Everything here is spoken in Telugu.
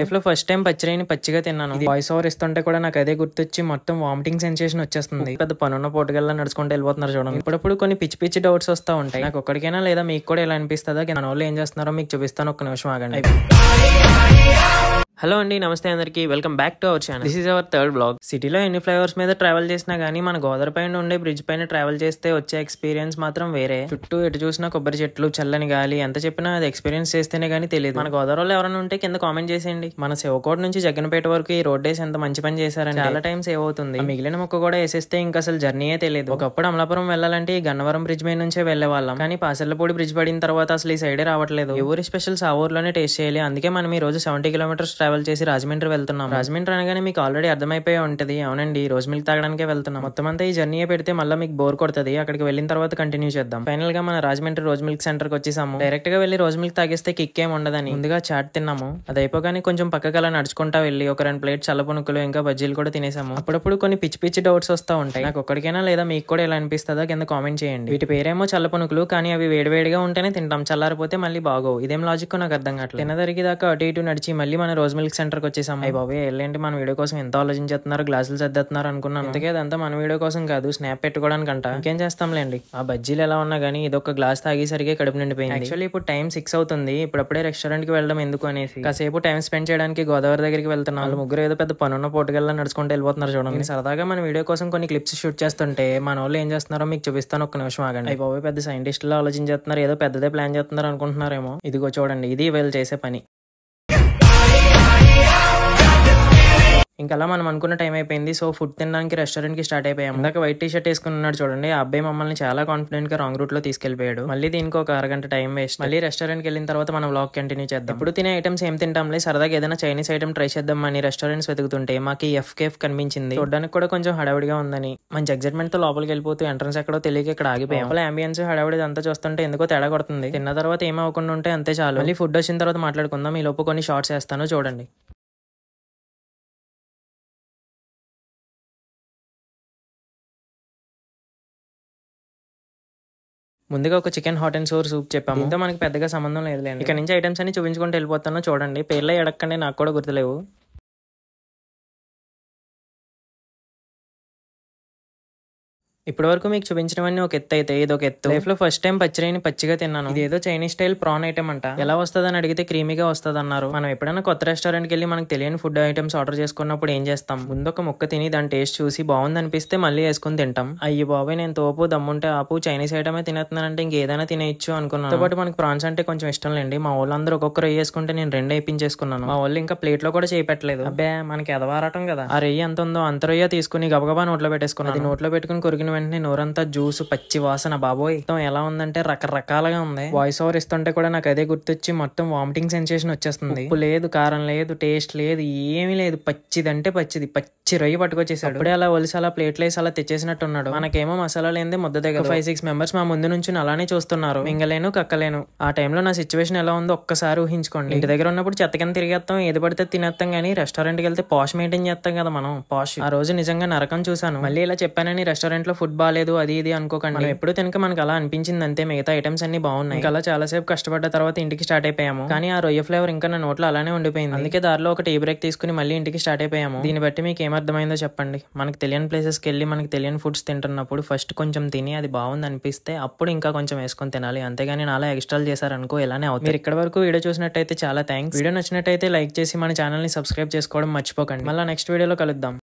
లైఫ్ లో ఫస్ట్ టైం పచ్చిరైని పచ్చిగా తిన్నాను. వాయిస్ ఓవర్ ఇస్తుంటే కూడా నాకు అదే గుర్తొచ్చి మొత్తం వామిటింగ్ సెన్సేషన్ వచ్చేస్తుంది. పెద్ద పనున్న పోటుగల్లా నడుచుకుంటూ వెళ్ళిపోతున్నారు చూడండి. ఇప్పుడప్పుడు కొన్ని పిచ్చి పిచ్చి డౌట్స్ వస్తూ ఉంటాయి. నాకు ఒక్కడికైనా లేదా మీకు కూడా ఇలా అనిపిస్తుందా? మన వాళ్ళు ఏం చేస్తున్నారో మీకు చూపిస్తాను, ఒక్క నిమిషం ఆగండి. హలో అండి, నమస్తే అందరికి, welcome back to our channel. This is our third blog. సిటీలో ఎన్ని ఫ్లైఓవర్స్ మీద ట్రావెల్ చేసినా గానీ మన గోదావరి పైన ఉండే బ్రిడ్జ్ పైన ట్రావెల్ చేస్తే వచ్చే ఎక్స్పీరియన్స్ మాత్రం వేరే. చుట్టూ ఎటు చూసినా కొబ్బరి చెట్లు, చల్లని గాలి, ఎంత చెప్పినా అది ఎక్స్పీరియన్స్ చేస్తేనే గానీ తెలియదు. మన గోదావరిలో ఎవరైనా ఉంటే కింద కామెంట్ చేసేయండి. మన శివకోట నుంచి జగ్గనపేట వరకు ఈ రోడ్ వేసి ఎంత మంచి పని చేశారని. చాలా టైం సేవ్ అవుతుంది. మిగిలిన మొక్క కూడా వేసేస్తే ఇంకా అసలు జర్నీయే తెలియదు. ఒకప్పుడు అమలాపురం వెళ్ళాలంటే ఈ గన్నవరం బ్రిడ్జ్ మీద నుంచే వెళ్లే వాళ్ళం, కానీ పాసర్లపూడి బ్రిడ్జ్ పడిన తర్వాత అసలు ఈ సైడే రావట్లేదు. ఏ ఊరి స్పెషల్స్ ఆ ఊర్లోనే టేస్ట్ చేయాలి. అందుకే మనం ఈ రోజు 70 కిలోమీటర్స్ ట్రావెల్ చేసి రాజమండ్రి వెళ్తున్నాం. రాజమండ్రి అనగానే మీకు ఆల్రెడీ అర్థమైపోయి ఉంటది. అవునండి, రోజ్ మిల్క్ తాగడానికే వెళ్తున్నాం. మొత్తం అంతా ఈ జర్నీ పెడితే మళ్ళీ మీకు బోర్ కొడుతుంది. అక్కడికి వెళ్ళిన తర్వాత కంటిన్యూ చేద్దాం. ఫైనల్ గా మన రాజమండ్రి రోజ్ మిల్క్ సెంటర్ కి వచ్చేసాము. డైరెక్ట్ గా వెళ్ళి రోజ్ మిల్క్ తాగిస్తే కిక్ ఏం ఉండదని ముందుగా చాట్ తిన్నాము. అది అయిపోగానే కొంచెం పక్కకి అలా నడుచుకుంటా వెళ్ళి ఒక 2 ప్లేట్ చల్లపునుకులు ఇంకా బజ్జీలు కూడా తినేసాము. అప్పుడప్పుడు కొన్ని పిచ్చి పిచ్చి డౌట్స్ వస్తూ ఉంటాయి. నాకు ఒక్కడికైనా లేదా మీకు కూడా ఎలా అనిపిస్తుందా కింద కామెంట్ చేయండి. వీటి పేరేమో చల్లపునుకులు, కానీ అవి వేడివేడిగా ఉంటేనే తింటాం, చల్లారిపోతే మళ్ళీ బాగోవు. ఇదేం లాజిక్ నాకు అర్థం కావట్లేదు. తినదరికి దాకా అటు ఇటు నడిచి మళ్ళీ మన రోజ్ మిల్క్ సెంటర్ కి వచ్చేసాము. అయ్యి బాబే, వెళ్ళండి, మన వీడియో కోసం ఎంత ఆలోచించేస్తున్నారు, గ్లాసులు సర్దేస్తున్నారు అనుకున్నాను. అందుకే అదంతా మన వీడియో కోసం కాదు, స్నాప్ పెట్టుకోవడానికి అంట. ఇంకేం చేస్తాంలేండి. ఆ బజ్జీలు ఎలా ఉన్నా గానీ ఇదొక గ్లాస్ తాగేసరికి కడుపు నిండిపోయింది. యాక్చువల్లీ ఇప్పుడు టైం 6 అవుతుంది. ఇప్పుడప్పుడే రెస్టారెంట్ కి వెళ్ళడం ఎందుకు అనేసి కాసేపు టైం స్పెండ్ చేయడానికి గోదావరి దగ్గరికి వెళ్తున్నాం. వాళ్ళు ముగ్గురు ఏదో పెద్ద పనున్న పోటుగల్లా నడుచుకుంటూ వెళ్ళిపోతున్నారు చూడండి. సరదాగా మన వీడియో కోసం కొన్ని క్లిప్స్ షూట్ చేస్తుంటే మన వాళ్ళు ఏం చేస్తున్నారో మీకు చూపిస్తాను, ఒక్క నిమిషం ఆగండి. అయ్యి బాబోయ్, పెద్ద సైంటిస్ట్ లో ఆలోచించేస్తున్నారు, ఏదో పెద్దదే ప్లాన్ చేస్తున్నారు అనుకుంటున్నారేమో. ఇదిగో చూడండి, ఇది వీళ్ళు చేసే పని. ఇంకా అలా మనం అనుకున్న టైం అయిపోయింది. సో ఫుడ్ తినడానికి రెస్టారెంట్ కి స్టార్ట్ అయిపోయాం. ఇందాక వైట్ టీ షర్ట్ వేసుకుని ఉన్నాడు చూడండి, ఆ అబ్బాయి మమ్మల్ని చాలా కాన్ఫిడెంట్ గా రాంగ్ రూట్ లో తీసుకెళ్లిపోయాడు. మళ్ళీ దీనికి ఒక అరగంట టైం వేస్ట్. మళ్ళీ రెస్టారెంట్ కి వెళ్ళిన తర్వాత మనం వ్లాగ్ కంటిన్యూ చేద్దాం. ఇప్పుడు తినే ఐటమ్స్ ఏం తింటాంలే, సరదాగా ఏదైనా చైనీస్ ఐటమ్ ట్రై చేద్దాం అని రెస్టారెంట్స్ వెతుకుతుంటే మాకు ఎఫ్ కనిపించింది. చూడడానికి కూడా కొంచెం హడావిడిగా ఉందని మంచి ఎగ్జైట్మెంట్ తో లోపలికి వెళ్ళిపోతూ ఎంట్రన్స్ ఎక్కడో తెలియక ఇక్కడ ఆగిపోయాం. లోపల అంబియన్స్ హడావిడి అంతా చూస్తుంటే ఎందుకో తేడా కొడుతుంది. తిన్న తర్వాత ఏం అవ్వకుండా ఉంటే అంతే చాలు. మళ్ళీ ఫుడ్ వచ్చిన తర్వాత మాట్లాడుకుందాం. ఈ లోపు కొన్ని షార్ట్స్ వేస్తాను చూడండి. ముందుగా ఒక chicken hot and sour soup చెప్పాము. దీంతో మనకి పెద్దగా సంబంధం లేదులేండి. ఇక్కడ నుంచి ఐటమ్స్ అన్ని చూపించుకుంటూ వెళ్ళిపోతాను చూడండి. పేర్లే ఎడక్కండి, నాకు కూడా గుర్తులేవు. ఇప్పటి వరకు మీకు చూపించడమని ఒక ఎత్తు అయితే ఇది ఒక ఎత్తు. లైఫ్ లో ఫస్ట్ టైం పచ్చిరైని పచ్చిగా తిన్నాను. ఇది ఏదో చైనీస్ స్టైల్ ప్రాన్ ఐటమ్ అంట. ఎలా వస్తుందని అడిగితే క్రీమీగా వస్తుంది అన్నారు. మనం ఎప్పుడైనా కొత్త రెస్టారెంట్ కి వెళ్ళి మనకు తెలియని ఫుడ్ ఐటమ్స్ ఆర్డర్ చేసుకున్నప్పుడు ఏం చేస్తాం, ముందు ఒక ముక్క తిని దాని టేస్ట్ చూసి బాగుంది అనిపిస్తే మళ్ళీ వేసుకుని తింటాం. అయ్యి బాబాయ్, నేను తోపు దమ్ముంటే ఆపు చైనీస్ ఐటమే తినేస్తున్నానంటే ఇంకేదైనా తినేయచ్చు అనుకున్నాను. పాటు మనకి ప్రాన్స్ అంటే కొంచెం ఇష్టం లేండి. మా వాళ్ళందరూ ఒక్కొక్కరు వేసుకుంటే నేను 2 వేయించేసుకున్నాను. మా వాళ్ళు ఇంకా ప్లేట్ లో కూడా చేయపెట్టలేదు. అబ్బే, మనకి ఎదవారటం కదా. ఆ రెయ్యి ఎంత ఉందో అంత రొయ్య తీసుకుని గబగబా నోట్లో పెట్టేసుకున్నాను. నోట్లో పెట్టుకుని కొరికిన వెంటనే నోరంతా జ్యూస్, పచ్చి వాసన. బాబోయ్, మొత్తం ఎలా ఉందంటే రకరకాలుగా ఉంది. వాయిస్ ఓవర్ ఇస్తుంటే కూడా నాకు అదే గుర్తొచ్చి మొత్తం వామిటింగ్ సెన్సేషన్ వచ్చేస్తుంది. ఉప్పు లేదు, కారం లేదు, టేస్ట్ లేదు, ఏమీ లేదు. పచ్చిదంటే పచ్చిది, పచ్చి రొయ్య పట్టుకొచ్చేసాడు. అప్పుడే అలా ఒలిసి అలా ప్లేట్లు వేసి అలా తెచ్చేసినట్టున్నాడు. మనకేమో మసాలా లేనిదే ముద్ద దగ్గర 5-6 మెంబర్స్ మా ముందు నుంచి అలానే చూస్తున్నారు. మింగలేను, కక్కలేను. ఆ టైంలో నా సిచ్యువేషన్ ఎలా ఉందో ఒక్కసారి ఊహించుకోండి. ఇంటి దగ్గర ఉన్నప్పుడు చెత్త కింద తిరిగేస్తాం, ఏది పడితే తినేస్తాం, కానీ రెస్టారెంట్ కి వెళ్తే పాష్ మెయింటైన్ చేస్తాం కదా మనం. పాష్. ఆ రోజు నిజంగా నరకం చూసాను. మళ్ళీ ఇలా చెప్పానని రెస్టారెంట్ లో ఫుడ్ బాగాలేదు అది ఇది అనుకోకండి. మనం ఎప్పుడు తినక మనకు అలా అనిపించింది అంతే. మిగతా ఐటమ్స్ అన్ని బాగున్నాయి. ఇంకా అలా చాలాసేపు కష్టపడ్డ తర్వాత ఇంటికి స్టార్ట్ అయిపోయాము. కానీ ఆ రొయ్య ఫ్లేవర్ ఇంకా నా నోట్లో అలానే ఉండిపోయింది. అందుకే దారిలో ఒక టీ బ్రేక్ తీసుకుని మళ్ళీ ఇంటికి స్టార్ట్ అయిపోయాము. దీన్ని బట్టి మీకు ఏమర్థమైందో చెప్పండి. మనకు తెలియని ప్లేసెస్ కి వెళ్ళి మనకి తెలియని ఫుడ్స్ తింటున్నప్పుడు ఫస్ట్ కొంచెం తిని అది బాగుంది అనిపిస్తే అప్పుడు ఇంకా కొంచెం వేసుకొని తినాలి. అంతేగాని నాలా ఎక్స్ట్రాలు చేశారనుకో ఇలానే అవుతుంది. మీరు ఇక్కడ వరకు వీడియో చూసినట్టయితే చాలా థ్యాంక్స్. వీడియో నచ్చినట్టయితే లైక్ చేసి మన ఛానల్ ని సబ్స్క్రైబ్ చేసుకోవడం మర్చిపోకండి. మళ్ళీ నెక్స్ట్ వీడియోలో కలుద్దాం.